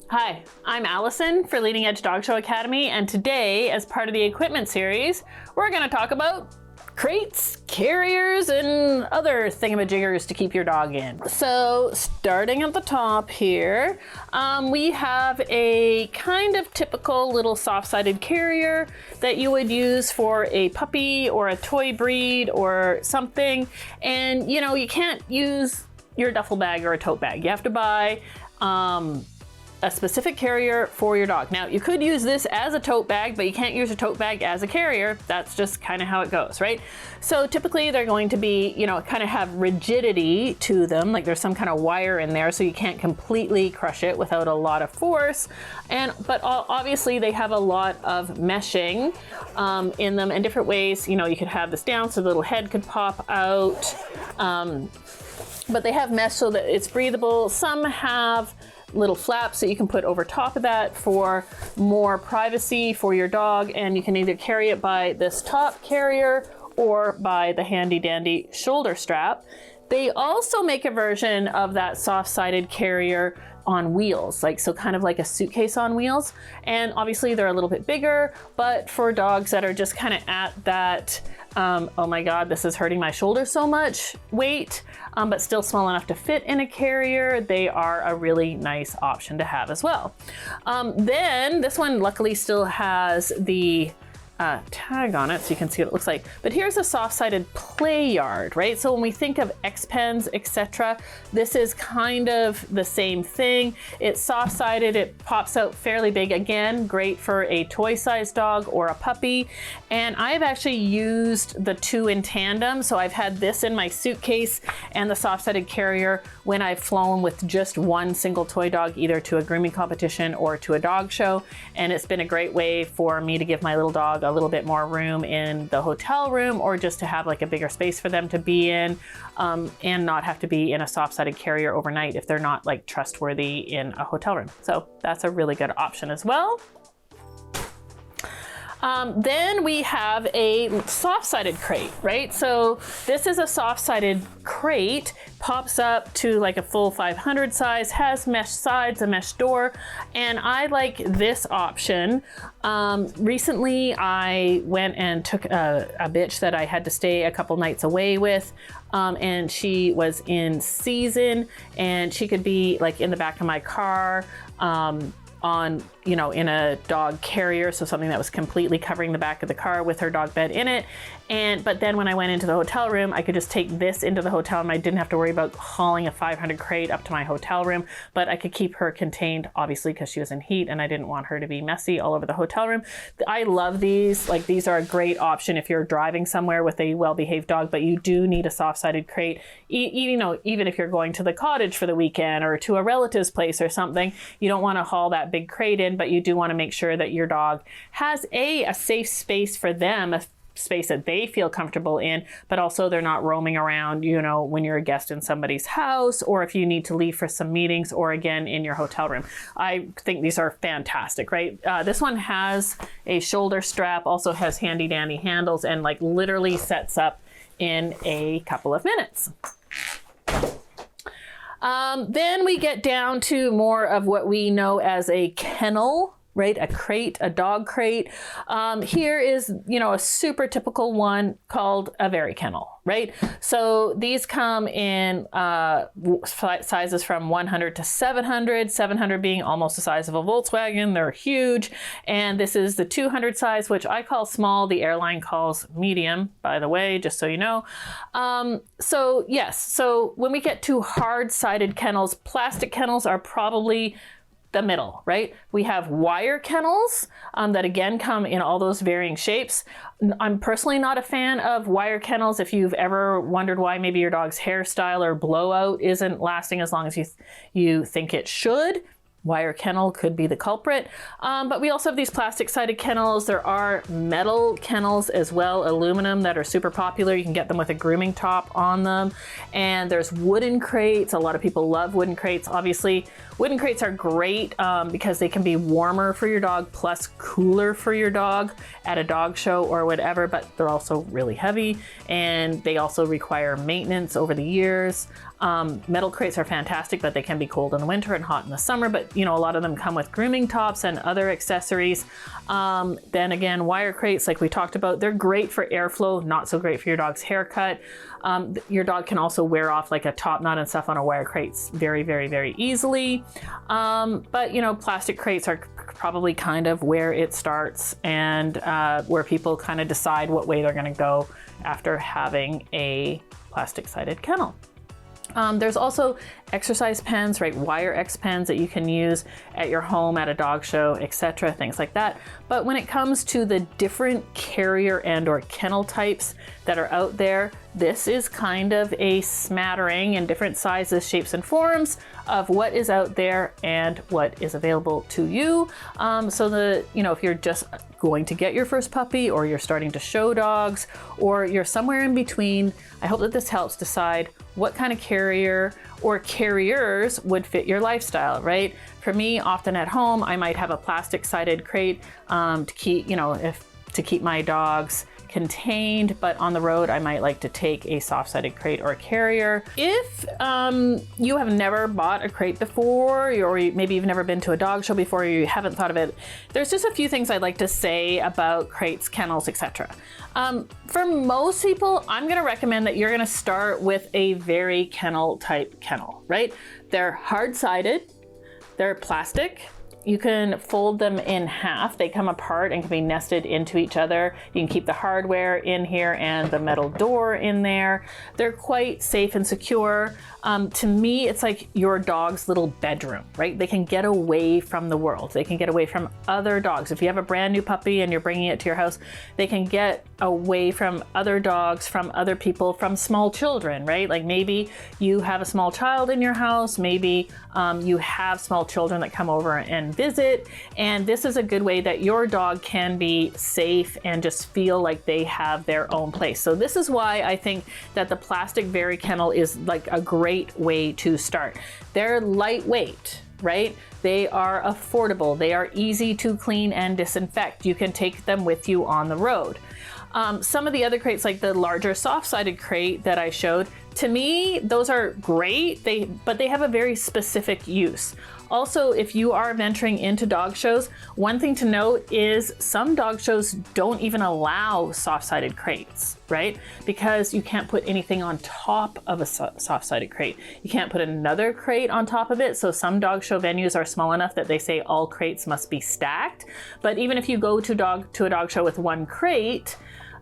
Hi, I'm Allison for Leading Edge Dog Show Academy, and today, as part of the equipment series, we're going to talk about crates, carriers, and other thingamajiggers to keep your dog in. So starting at the top here, we have a kind of typical little soft-sided carrier that you would use for a puppy or a toy breed or something. And you know, you can't use your duffel bag or a tote bag. You have to buy a specific carrier for your dog. Now, you could use this as a tote bag, but you can't use a tote bag as a carrier. That's just kind of how it goes, right? So typically they're going to be, you know, kind of have rigidity to them, like there's some kind of wire in there, so you can't completely crush it without a lot of force. But obviously they have a lot of meshing in them in different ways. You know, you could have this down so the little head could pop out, but they have mesh so that it's breathable. Some have little flaps that you can put over top of that for more privacy for your dog, and you can either carry it by this top carrier or by the handy dandy shoulder strap. They also make a version of that soft-sided carrier on wheels, like so kind of like a suitcase on wheels, and obviously they're a little bit bigger, but for dogs that are just kind of at that oh my god, this is hurting my shoulder so much weight, but still small enough to fit in a carrier, they are a really nice option to have as well. Then this one luckily still has the tag on it so you can see what it looks like. But here's a soft-sided play yard, right? So when we think of X-Pens, etc., this is kind of the same thing. It's soft-sided, it pops out fairly big. Again, great for a toy-sized dog or a puppy. And I've actually used the two in tandem. So I've had this in my suitcase and the soft-sided carrier when I've flown with just one single toy dog, either to a grooming competition or to a dog show. And it's been a great way for me to give my little dog a little bit more room in the hotel room, or just to have like a bigger space for them to be in, and not have to be in a soft-sided carrier overnight if they're not like trustworthy in a hotel room. So that's a really good option as well. Then we have a soft-sided crate, right? So this is a soft-sided crate, pops up to like a full 500 size, has mesh sides, a mesh door, and I like this option. Recently I went and took a bitch that I had to stay a couple nights away with, and she was in season, and she could be like in the back of my car, on, you know, in a dog carrier, so something that was completely covering the back of the car with her dog bed in it. But then when I went into the hotel room, I could just take this into the hotel room. I didn't have to worry about hauling a 500 crate up to my hotel room, but I could keep her contained, obviously, because she was in heat and I didn't want her to be messy all over the hotel room. I love these. Like, these are a great option if you're driving somewhere with a well-behaved dog, but you do need a soft-sided crate. You know, even if you're going to the cottage for the weekend or to a relative's place or something, you don't want to haul that big crate in, but you do want to make sure that your dog has a safe space for them, a space that they feel comfortable in, but also they're not roaming around, you know, when you're a guest in somebody's house, or if you need to leave for some meetings, or again in your hotel room. I think these are fantastic, right? This one has a shoulder strap, also has handy dandy handles, and like literally sets up in a couple of minutes. Then we get down to more of what we know as a kennel, right? A crate, a dog crate. Here is, you know, a super typical one called a very kennel, right? So these come in sizes from 100 to 700, 700 being almost the size of a Volkswagen. They're huge. And this is the 200 size, which I call small. The airline calls medium, by the way, just so you know. So yes, so when we get to hard-sided kennels, plastic kennels are probably the middle, right? We have wire kennels that again come in all those varying shapes. I'm personally not a fan of wire kennels. If you've ever wondered why maybe your dog's hairstyle or blowout isn't lasting as long as you think it should, wire kennel could be the culprit. But we also have these plastic-sided kennels. There are metal kennels as well, aluminum, that are super popular. You can get them with a grooming top on them. And there's wooden crates. A lot of people love wooden crates. Obviously, wooden crates are great because they can be warmer for your dog plus cooler for your dog at a dog show or whatever, but they're also really heavy and they also require maintenance over the years. Metal crates are fantastic, but they can be cold in the winter and hot in the summer. But you know, a lot of them come with grooming tops and other accessories. Then again, wire crates, like we talked about, they're great for airflow, not so great for your dog's haircut. Your dog can also wear off like a top knot and stuff on a wire crates very, very, very easily. But you know, plastic crates are probably kind of where it starts, and where people kind of decide what way they're going to go after having a plastic-sided kennel. There's also exercise pens, right? Wire X pens that you can use at your home, at a dog show, etc., things like that. But when it comes to the different carrier and or kennel types that are out there, this is kind of a smattering in different sizes, shapes, and forms of what is out there and what is available to you. So you know, if you're just going to get your first puppy, or you're starting to show dogs, or you're somewhere in between, I hope that this helps decide what kind of carrier or carriers would fit your lifestyle, right? For me, often at home, I might have a plastic-sided crate to keep, you know, to keep my dogs contained, but on the road, I might like to take a soft-sided crate or carrier. If you have never bought a crate before, or maybe you've never been to a dog show before, or you haven't thought of it, there's just a few things I'd like to say about crates, kennels, etc. For most people, I'm gonna recommend that you're gonna start with a very kennel type kennel, right? They're hard-sided, they're plastic. You can fold them in half. They come apart and can be nested into each other. You can keep the hardware in here and the metal door in there. They're quite safe and secure. To me, it's like your dog's little bedroom, right? They can get away from the world. They can get away from other dogs. If you have a brand new puppy and you're bringing it to your house, they can get away from other dogs, from other people, from small children, right? Like maybe you have a small child in your house, maybe you have small children that come over and visit, and this is a good way that your dog can be safe and just feel like they have their own place. So this is why I think that the plastic Very Kennel is like a great way to start. They're lightweight, right? They are affordable. They are easy to clean and disinfect. You can take them with you on the road. Some of the other crates, like the larger soft-sided crate that I showed, to me, those are great, but they have a very specific use. Also, if you are venturing into dog shows, one thing to note is some dog shows don't even allow soft-sided crates, right? Because you can't put anything on top of a soft-sided crate. You can't put another crate on top of it. So some dog show venues are small enough that they say all crates must be stacked. But even if you go to a dog show with one crate,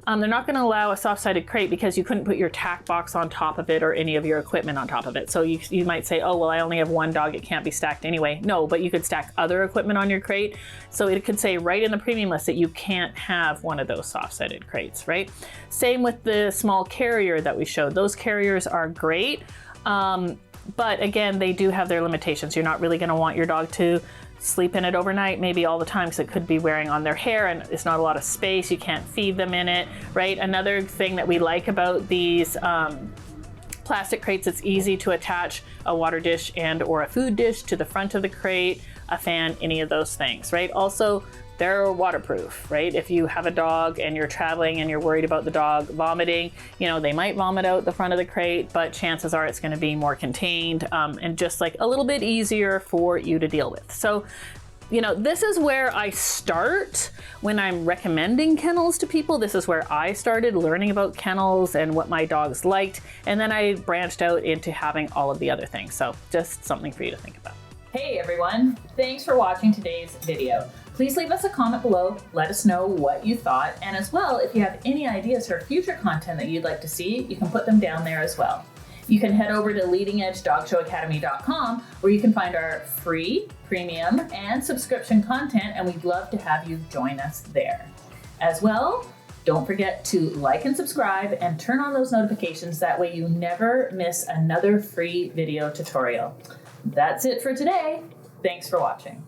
they're not going to allow a soft-sided crate because you couldn't put your tack box on top of it or any of your equipment on top of it. So you might say, oh, well, I only have one dog, it can't be stacked anyway. No, but you could stack other equipment on your crate. So it could say right in the premium list that you can't have one of those soft-sided crates, right? Same with the small carrier that we showed. Those carriers are great, but again, they do have their limitations. You're not really going to want your dog to sleep in it overnight, maybe all the time, because it could be wearing on their hair and it's not a lot of space. You can't feed them in it, right? Another thing that we like about these plastic crates, it's easy to attach a water dish and or a food dish to the front of the crate, a fan, any of those things, right? Also, they're waterproof, right? If you have a dog and you're traveling and you're worried about the dog vomiting, you know, they might vomit out the front of the crate, but chances are it's going to be more contained and just like a little bit easier for you to deal with. So, you know, this is where I start when I'm recommending kennels to people. This is where I started learning about kennels and what my dogs liked. And then I branched out into having all of the other things. So just something for you to think about. Hey everyone, thanks for watching today's video. Please leave us a comment below, let us know what you thought, and as well, if you have any ideas for future content that you'd like to see, you can put them down there as well. You can head over to leadingedgedogshow.academy.com where you can find our free, premium, and subscription content, and we'd love to have you join us there. As well, don't forget to like and subscribe and turn on those notifications, that way you never miss another free video tutorial. That's it for today. Thanks for watching.